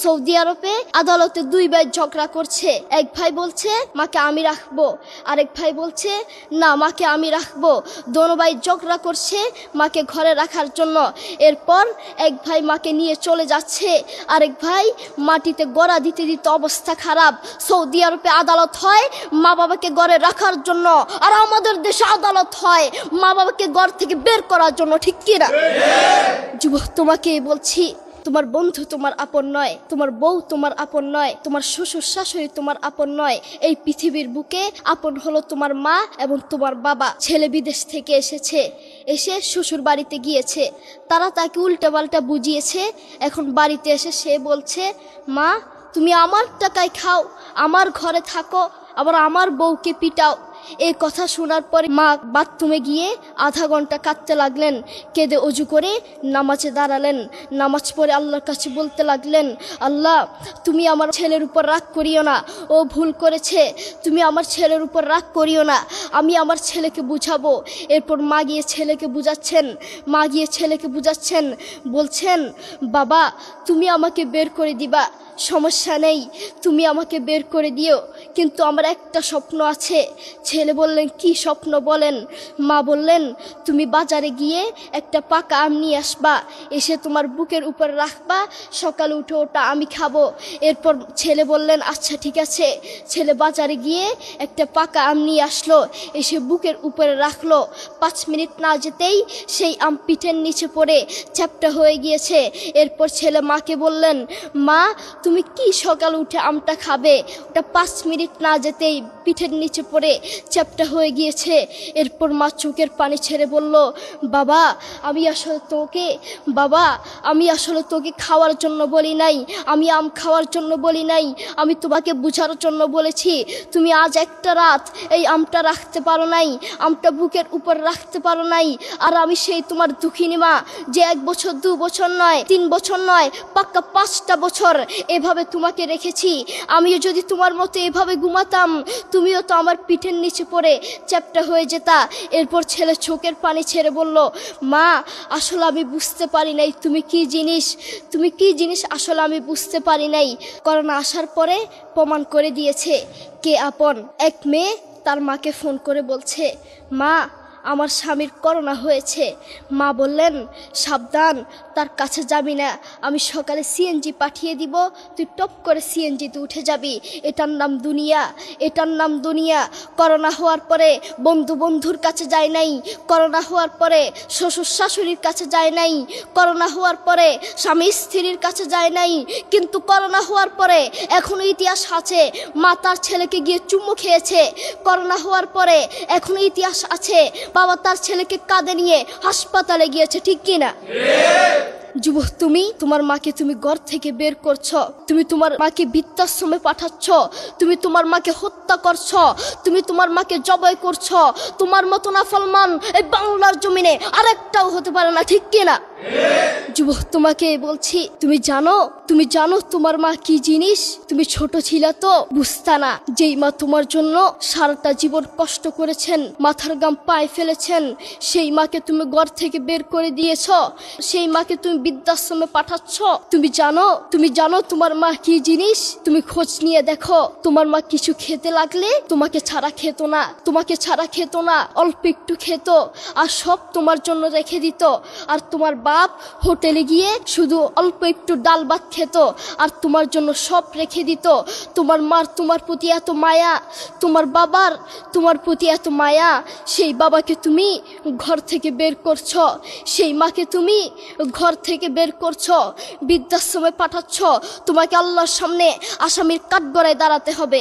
Saudi আরবে আদালতে দুই ভাই ঝগড়া করছে। এক ভাই বলছে মাকে আমি রাখবো, আরেক ভাই বলছে না মাকে আমি রাখবো। দোনো ভাই ঝগড়া করছে মাকে ঘরে রাখার জন্য। এরপর এক ভাই মাকে নিয়ে চলে যাচ্ছে, আরেক ভাই মাটিতে গড়া দিতে দিতে অবস্থা খারাপ। সৌদি আরবে আদালত হয় মা বাবাকে ঘরে রাখার জন্য, আর আমাদের দেশে আদালত হয় মা বাবাকে ঘর থেকে বের করার জন্য, ঠিক কিনা? যুবক, তোমাকে বলছি, তোমার বন্ধু তোমার আপন নয়, তোমার বউ তোমার আপন নয়, তোমার শ্বশুর শাশুড়ি তোমার আপন নয়। এই পৃথিবীর বুকে আপন হলো তোমার মা এবং তোমার বাবা। ছেলে বিদেশ থেকে এসে শ্বশুর বাড়িতে গিয়েছে, তারা তাকে উল্টাপাল্টা বুঝিয়েছে। এখন বাড়িতে এসে সে বলছে মা তুমি আমার টাকায় খাও, আমার ঘরে থাকো, আবার আমার বউকে পিটাও। এই কথা শোনার পরে মা বাথরুমে গিয়ে আধা ঘন্টা কাঁদতে লাগলেন। কেঁদে অজু করে নামাজে দাঁড়ালেন। নামাজ পড়ে আল্লাহর কাছে বলতে লাগলেন, আল্লাহ তুমি আমার ছেলের উপর রাগ করিও না, ও ভুল করেছে, তুমি আমার ছেলের উপর রাগ করিও না, আমি আমার ছেলেকে বুঝাবো। এরপর মা গিয়ে ছেলেকে বুঝাচ্ছেন, বলছেন বাবা তুমি আমাকে বের করে দিবা, সমস্যা নেই, তুমি আমাকে বের করে দিও, কিন্তু আমার একটা স্বপ্ন আছে। ছেলে বললেন কি স্বপ্ন বলেন? মা বললেন তুমি বাজারে গিয়ে একটা পাকা আম নিয়ে আসবা, এসে তোমার বুকের উপর রাখবা, সকালে উঠে ওটা আমি খাবো। এরপর ছেলে বললেন আচ্ছা ঠিক আছে। ছেলে বাজারে গিয়ে একটা পাকা আম নিয়ে আসলো, এসে বুকের উপরে রাখলো। 5 মিনিট না যেতেই সেই আম পিঠের নিচে পড়ে চ্যাপ্টা হয়ে গিয়েছে। এরপর ছেলে মাকে বললেন মা তুমি কি সকালে উঠে আমটা খাবে? ওটা 5 মিনিট না যেতেই পিঠের নিচে পড়ে চ্যাপ্টা হয়ে গিয়েছে। এরপর মা চোখের পানি ছেড়ে বলল বাবা আমি আসলে তোকে খাওয়ার জন্য বলি নাই, আমি আম খাওয়ার জন্য বলি নাই, আমি তোমাকে বুঝার জন্য বলেছি। তুমি আজ একটা রাত এই আমটা রাখতে পারো নাই, আমটা বুকের উপর রাখতে পারো নাই, আর আমি সেই তোমার দুঃখিনী মা যে 1 বছর 2 বছর নয় 3 বছর নয় পাক্কা 5টা বছর এভাবে তোমাকে রেখেছি। আমিও যদি তোমার মতো এভাবে ঘুমাতাম তুমিও তো আমার পিঠের নিচে পড়ে চ্যাপ্টা হয়ে যেতা। এরপর ছেলে চোখের পানি ছেড়ে বলল মা আসলে আমি বুঝতে পারি নাই তুমি কি জিনিস আসলে আমি বুঝতে পারি নাই। করোনা আসার পরে প্রমাণ করে দিয়েছে কে আপন। এক মেয়ে তার মাকে ফোন করে বলছে মা আমার স্বামীর করোনা হয়েছে। মা বললেন সাবধান, তার কাছে যাবি না, আমি সকালে সিএনজি পাঠিয়ে দিব, তুই টপ করে সিএনজিতে উঠে যাবি। এটার নাম দুনিয়া। করোনা হওয়ার পরে বন্ধুর কাছে যায় নাই, করোনা হওয়ার পরে শ্বশুর শাশুড়ির কাছে যায় নাই, করোনা হওয়ার পরে স্বামী স্ত্রীর কাছে যায় নাই, কিন্তু করোনা হওয়ার পরে এখনো ইতিহাস আছে মা তার ছেলেকে গিয়ে চুমু খেয়েছে। করোনা হওয়ার পরে এখনো ইতিহাস আছে বাবা তার ছেলেকে কাঁধে নিয়ে হাসপাতালে গিয়েছে, ঠিক কিনা? যুবক, তুমি তোমার মাকে তুমি ঘর থেকে বের করছো, তুমি তোমার মাকে বৃদ্ধাশ্রমে পাঠাচ্ছ, তুমি তোমার মাকে হত্যা করছ, তুমি তোমার মাকে জবাই করছো। তোমার মতো নাফরমান এই বাংলার জমিনে আরেকটাও হতে পারে না, ঠিক কিনা? যুবক, তোমাকে বলছি, তুমি জানো তোমার মা কি জিনিস? তুমি ছোট ছিলে তো বুঝতা না। যেই মা তোমার জন্য সারাটা জীবন কষ্ট করেছেন, মাথার ঘাম পায়ে ফেলেছেন, সেই মাকে তুমি ঘর থেকে বের করে দিয়েছ, সেই মাকে তুমি বৃদ্ধাশ্রমে পাঠাচ্ছ। তুমি জানো তোমার মা কি জিনিস? তুমি খোঁজ নিয়ে দেখো, তোমার মা কিছু খেতে লাগলে তোমাকে ছাড়া খেত না, অল্প একটু খেত, আর সব তোমার জন্য রেখে দিত। আর তোমার বাপ হোটেলে গিয়ে শুধু অল্প একটু ডাল ভাত খেত, আর তোমার জন্য সব রেখে দিত। তোমার মার তোমার প্রতি এত মায়া, তোমার বাবার তোমার প্রতি এত মায়া, সেই বাবাকে তুমি ঘর থেকে বের করছ, সেই মাকে তুমি ঘর থেকে বের করছ, বৃদ্ধাশ্রমে পাঠাচ্ছ। তোমাকে আল্লাহর সামনে আসামির কাঠগড়ায় দাঁড়াতে হবে।